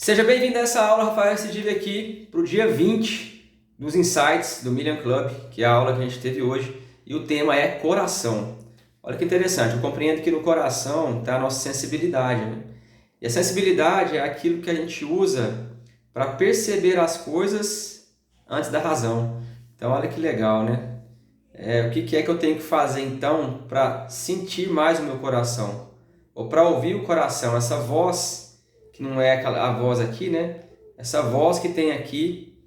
Seja bem-vindo a essa aula, Rafael Sidilli aqui para o dia 20 dos Insights do Million Club, que é a aula que a gente teve hoje, e o tema é coração. Olha que interessante, eu compreendo que no coração está a nossa sensibilidade, né? E a sensibilidade é aquilo que a gente usa para perceber as coisas antes da razão. Então, olha que legal, né? O que é que eu tenho que fazer então para sentir mais o meu coração? Ou para ouvir o coração, essa voz que não é a voz aqui, né? Essa voz que tem aqui,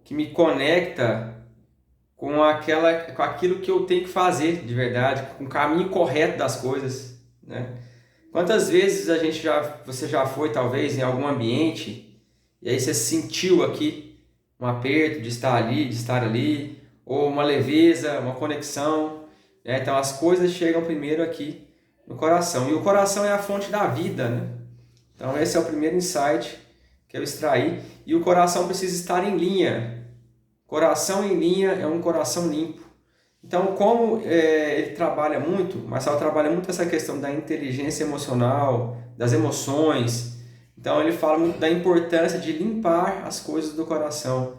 que me conecta com aquilo que eu tenho que fazer de verdade, com o caminho correto das coisas, né? Quantas vezes você já foi talvez em algum ambiente e aí você sentiu aqui um aperto de estar ali, de estar ali, ou uma leveza, uma conexão, né? Então as coisas chegam primeiro aqui no coração, e o coração é a fonte da vida, né? Então esse é o primeiro insight que eu extraí, e o coração precisa estar em linha. Coração em linha é um coração limpo. Então, como ele trabalha muito, o Marcelo trabalha muito essa questão da inteligência emocional, das emoções. Então, ele fala muito da importância de limpar as coisas do coração.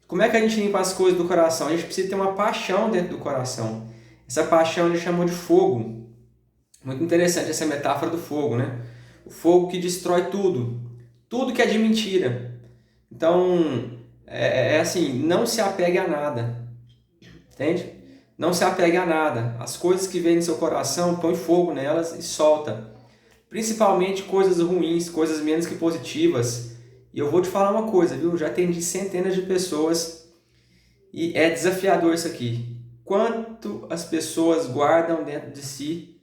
Como é que a gente limpa as coisas do coração? A gente precisa ter uma paixão dentro do coração. Essa paixão ele chamou de fogo. Muito interessante essa metáfora do fogo, né? O fogo que destrói tudo. Tudo que é de mentira. Então, assim, não se apegue a nada. Entende? Não se apegue a nada. As coisas que vêm no seu coração, põe fogo nelas e solta. Principalmente coisas ruins, coisas menos que positivas. E eu vou te falar uma coisa, viu? Eu já atendi centenas de pessoas e é desafiador isso aqui. Quanto as pessoas guardam dentro de si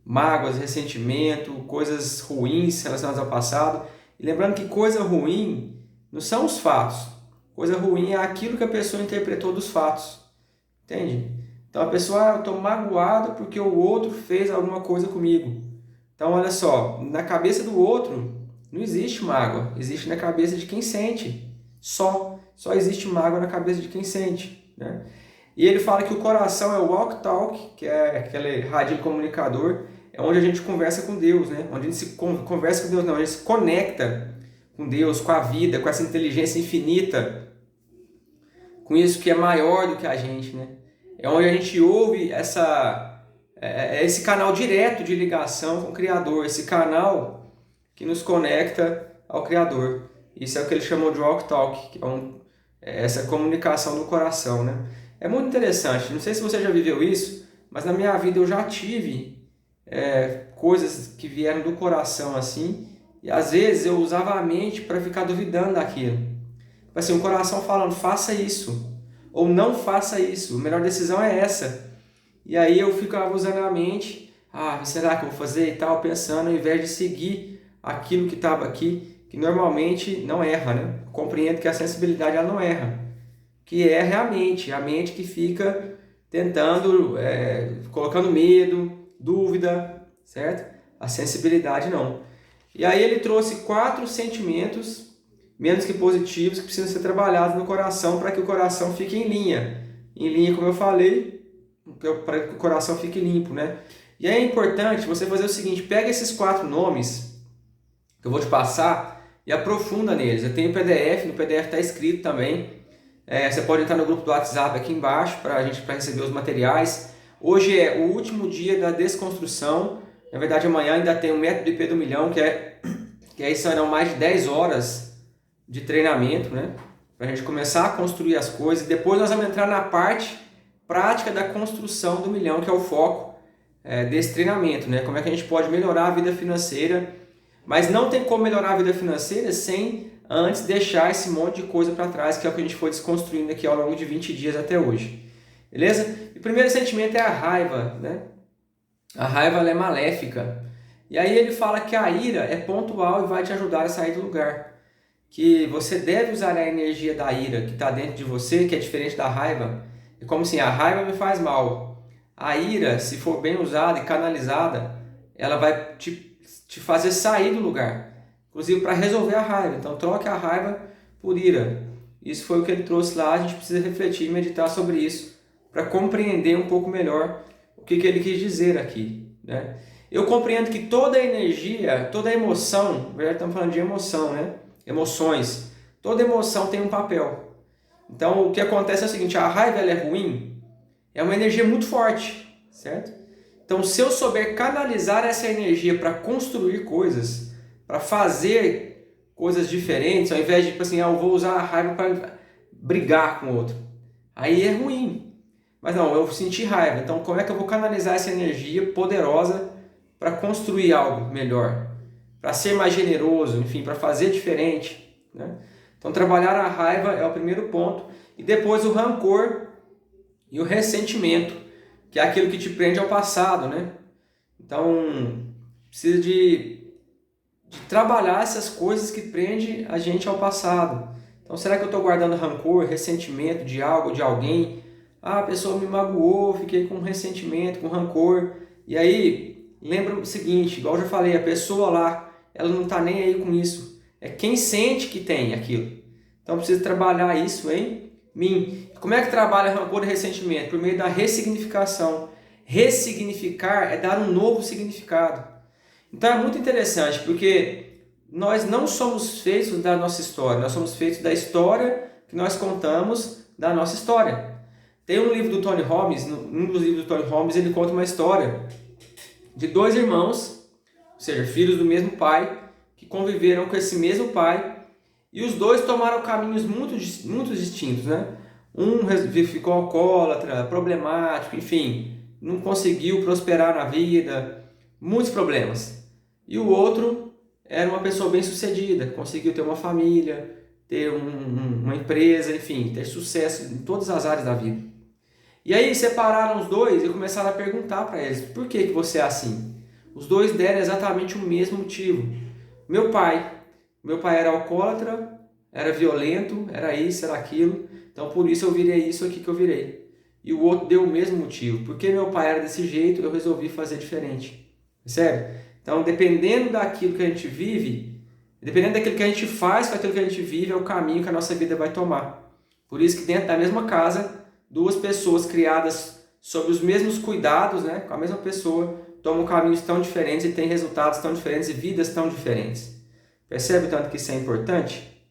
mágoas, ressentimento, coisas ruins relacionadas ao passado. E lembrando que coisa ruim não são os fatos. Coisa ruim é aquilo que a pessoa interpretou dos fatos. Entende? Então a pessoa, eu estou magoado porque o outro fez alguma coisa comigo. Então olha só, na cabeça do outro não existe mágoa, existe na cabeça de quem sente. Só existe mágoa na cabeça de quem sente, né? E ele fala que o coração é o walk-talk, que é aquele radinho comunicador, é onde a gente conversa com Deus, né? Onde a gente se conversa com Deus, não, a gente se conecta com Deus, com a vida, com essa inteligência infinita, com isso que é maior do que a gente, né? É onde a gente ouve esse canal direto de ligação com o Criador, esse canal que nos conecta ao Criador. Isso é o que ele chamou de walk talk, que é essa comunicação do coração, né? É muito interessante, não sei se você já viveu isso, mas na minha vida eu já tive coisas que vieram do coração assim, e às vezes eu usava a mente para ficar duvidando daquilo. Assim, o coração falando, faça isso, ou não faça isso, a melhor decisão é essa. E aí eu ficava usando a mente, será que eu vou fazer e tal, pensando, ao invés de seguir aquilo que estava aqui, que normalmente não erra, né? Eu compreendo que a sensibilidade ela não erra, que erra é a mente que fica tentando, colocando medo, dúvida, certo? A sensibilidade não. E aí ele trouxe 4 sentimentos menos que positivos que precisam ser trabalhados no coração para que o coração fique em linha. Em linha, como eu falei, para que o coração fique limpo, né? E é importante você fazer o seguinte, pega esses 4 nomes que eu vou te passar e aprofunda neles. Eu tenho PDF, no PDF está escrito também. Você pode entrar no grupo do WhatsApp aqui embaixo para receber os materiais. Hoje é o último dia da desconstrução. Na verdade, amanhã ainda tem o método IP do milhão, que aí serão mais de 10 horas de treinamento, né? Para a gente começar a construir as coisas. Depois nós vamos entrar na parte prática da construção do milhão, que é o foco desse treinamento, né? Como é que a gente pode melhorar a vida financeira, mas não tem como melhorar a vida financeira sem antes deixar esse monte de coisa para trás, que é o que a gente foi desconstruindo aqui ao longo de 20 dias até hoje. Beleza? E o primeiro sentimento é a raiva, né? A raiva ela é maléfica. E aí ele fala que a ira é pontual e vai te ajudar a sair do lugar. Que você deve usar a energia da ira que está dentro de você, que é diferente da raiva. É como assim, a raiva me faz mal. A ira, se for bem usada e canalizada, ela vai te fazer sair do lugar. Inclusive para resolver a raiva. Então troque a raiva por ira. Isso foi o que ele trouxe lá, a gente precisa refletir e meditar sobre isso para compreender um pouco melhor o que ele quis dizer aqui, né? Eu compreendo que toda energia, toda emoção, na verdade estamos falando de emoção, né? emoções. Toda emoção tem um papel. Então, o que acontece é o seguinte, a raiva ela é ruim, é uma energia muito forte, certo? Então, se eu souber canalizar essa energia para construir coisas, para fazer coisas diferentes, ao invés de, tipo assim, eu vou usar a raiva para brigar com o outro, aí é ruim. Mas não, eu senti raiva, então como é que eu vou canalizar essa energia poderosa para construir algo melhor? Para ser mais generoso, enfim, para fazer diferente, né? Então, trabalhar a raiva é o primeiro ponto. E depois o rancor e o ressentimento, que é aquilo que te prende ao passado, né? Então, precisa de trabalhar essas coisas que prendem a gente ao passado. Então, será que eu estou guardando rancor, ressentimento de algo, de alguém? Ah, a pessoa me magoou, fiquei com ressentimento, com rancor. E aí, lembra o seguinte, igual eu já falei, a pessoa lá, ela não está nem aí com isso. É quem sente que tem aquilo. Então, precisa trabalhar isso em mim. Como é que trabalha rancor e ressentimento? Por meio da ressignificação. Ressignificar é dar um novo significado. Então, é muito interessante, porque nós não somos feitos da nossa história, nós somos feitos da história que nós contamos da nossa história. Tem um livro do Tony Robbins, um dos livros do Tony Robbins, ele conta uma história de dois irmãos, ou seja, filhos do mesmo pai, que conviveram com esse mesmo pai, e os dois tomaram caminhos muito distintos, né? Um ficou alcoólatra, problemático, enfim, não conseguiu prosperar na vida, muitos problemas. E o outro era uma pessoa bem-sucedida, conseguiu ter uma família, ter uma empresa, enfim, ter sucesso em todas as áreas da vida. E aí separaram os dois e começaram a perguntar para eles, por que você é assim? Os dois deram exatamente o mesmo motivo. Meu pai era alcoólatra, era violento, era isso, era aquilo, então por isso eu virei isso aqui que eu virei. E o outro deu o mesmo motivo, porque meu pai era desse jeito, eu resolvi fazer diferente. Percebe? Então, dependendo daquilo que a gente vive, dependendo daquilo que a gente faz com aquilo que a gente vive, é o caminho que a nossa vida vai tomar. Por isso que dentro da mesma casa, duas pessoas criadas sob os mesmos cuidados, né, com a mesma pessoa, tomam caminhos tão diferentes e têm resultados tão diferentes e vidas tão diferentes. Percebe o tanto que isso é importante?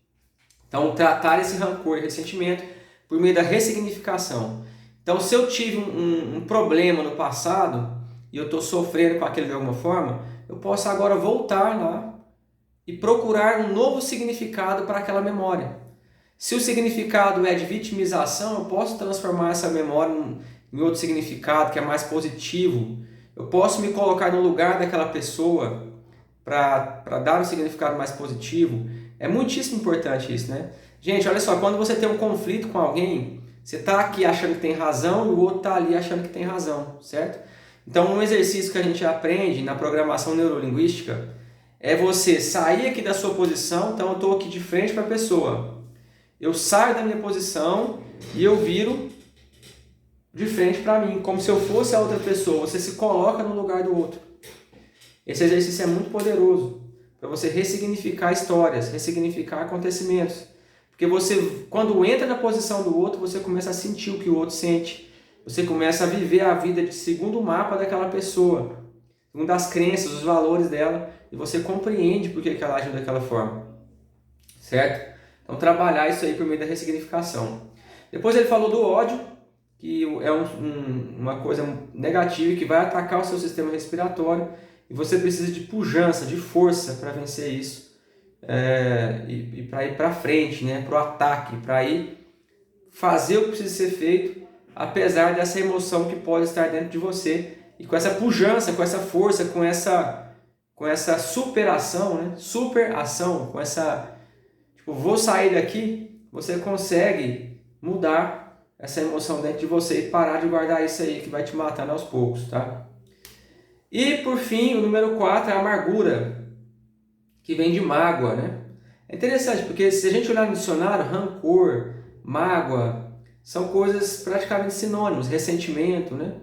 Então, tratar esse rancor e ressentimento por meio da ressignificação. Então, se eu tive um problema no passado e eu estou sofrendo com aquilo de alguma forma, eu posso agora voltar lá e procurar um novo significado para aquela memória. Se o significado é de vitimização, eu posso transformar essa memória em outro significado que é mais positivo. Eu posso me colocar no lugar daquela pessoa para dar um significado mais positivo. É muitíssimo importante isso, né? Gente, olha só, quando você tem um conflito com alguém, você está aqui achando que tem razão e o outro está ali achando que tem razão, certo? Então, um exercício que a gente aprende na programação neurolinguística é você sair aqui da sua posição. Então, eu estou aqui de frente para a pessoa. Eu saio da minha posição e eu viro de frente para mim, como se eu fosse a outra pessoa. Você se coloca no lugar do outro. Esse exercício é muito poderoso para você ressignificar histórias, ressignificar acontecimentos. Porque você, quando entra na posição do outro, você começa a sentir o que o outro sente. Você começa a viver a vida segundo o mapa daquela pessoa, segundo as crenças, os valores dela, e você compreende por que ela agiu daquela forma. Certo? Então, trabalhar isso aí por meio da ressignificação. Depois ele falou do ódio, que é uma coisa negativa que vai atacar o seu sistema respiratório, e você precisa de pujança, de força para vencer isso, e para ir para frente, né? Para o ataque, para ir fazer o que precisa ser feito, apesar dessa emoção que pode estar dentro de você, e com essa pujança, com essa força, com essa superação, né? Superação, com essa, tipo, vou sair daqui, você consegue mudar essa emoção dentro de você e parar de guardar isso aí que vai te matando aos poucos, tá? E por fim, o número 4 é a amargura, que vem de mágoa, né? É interessante, porque se a gente olhar no dicionário, rancor, mágoa, são coisas praticamente sinônimos, ressentimento, né?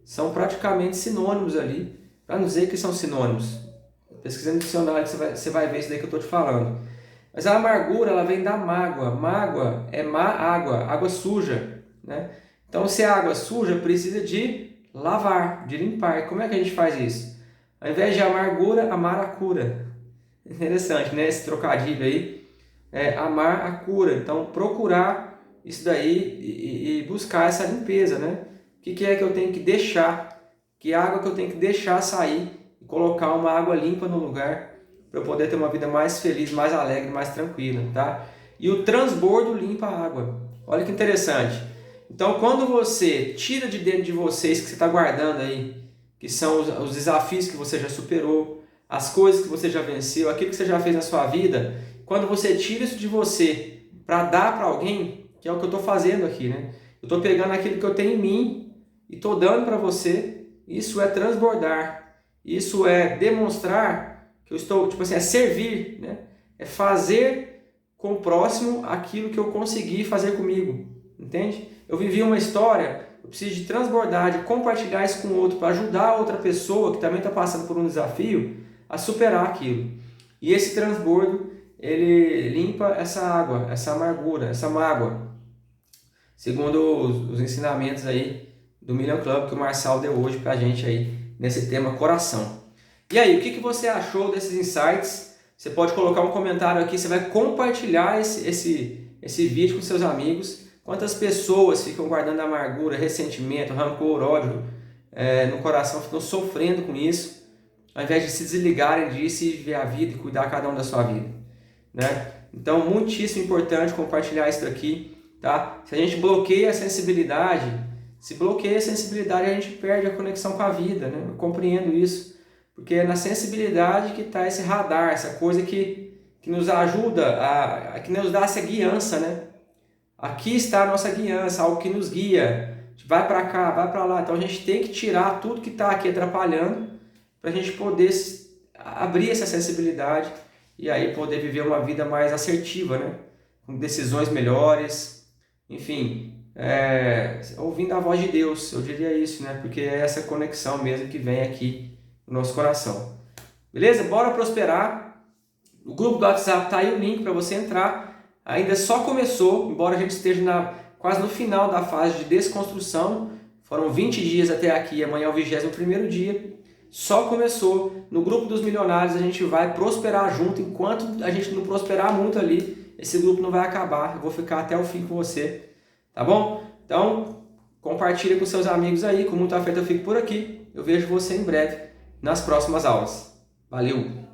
São praticamente sinônimos ali, para não dizer que são sinônimos. Pesquisando no dicionário você vai ver isso daí que eu estou te falando. Mas a amargura, ela vem da mágoa. Mágoa é má água, água suja, né? Então, se é água suja, precisa de lavar, de limpar. Como é que a gente faz isso? Ao invés de amargura, amar a cura. Interessante, né? Esse trocadilho aí. amar a cura. Então, procurar isso daí e buscar essa limpeza, né? O que é que eu tenho que deixar? Que água que eu tenho que deixar sair e colocar uma água limpa no lugar para eu poder ter uma vida mais feliz, mais alegre, mais tranquila, tá? E o transbordo limpa a água. Olha que interessante. Então, quando você tira de dentro de vocês que você está guardando aí, que são os desafios que você já superou, as coisas que você já venceu, aquilo que você já fez na sua vida, quando você tira isso de você para dar para alguém, que é o que eu estou fazendo aqui, né? Eu estou pegando aquilo que eu tenho em mim e estou dando para você. Isso é transbordar. Isso é demonstrar que eu estou, tipo assim, é servir, né? É fazer com o próximo aquilo que eu consegui fazer comigo, entende? Eu vivi uma história, eu preciso de transbordar, de compartilhar isso com o outro para ajudar a outra pessoa que também está passando por um desafio a superar aquilo. E esse transbordo, ele limpa essa água, essa amargura, essa mágoa, segundo os ensinamentos aí do Million Club que o Marçal deu hoje para a gente aí nesse tema coração. E aí, o que você achou desses insights? Você pode colocar um comentário aqui, você vai compartilhar esse vídeo com seus amigos. Quantas pessoas ficam guardando amargura, ressentimento, rancor, ódio no coração, ficam sofrendo com isso, ao invés de se desligarem disso e viver a vida e cuidar cada um da sua vida, né? Então, muitíssimo importante compartilhar isso daqui, tá? Se a gente bloqueia a sensibilidade, a gente perde a conexão com a vida, né? Eu compreendo isso, porque é na sensibilidade que está esse radar, essa coisa que nos ajuda, que nos dá essa guiança, né? Aqui está a nossa guiança, algo que nos guia. Vai para cá, vai para lá. Então a gente tem que tirar tudo que está aqui atrapalhando para a gente poder abrir essa sensibilidade e aí poder viver uma vida mais assertiva, né? Com decisões melhores, enfim, ouvindo a voz de Deus, eu diria isso, né? Porque é essa conexão mesmo que vem aqui no nosso coração. Beleza? Bora prosperar. O grupo do WhatsApp tá aí o link para você entrar. Ainda só começou, embora a gente esteja quase no final da fase de desconstrução. Foram 20 dias até aqui, amanhã é o 21º dia. Só começou. No grupo dos milionários a gente vai prosperar junto. Enquanto a gente não prosperar muito ali, esse grupo não vai acabar. Eu vou ficar até o fim com você. Tá bom? Então, compartilha com seus amigos aí. Com muito afeto eu fico por aqui. Eu vejo você em breve nas próximas aulas. Valeu!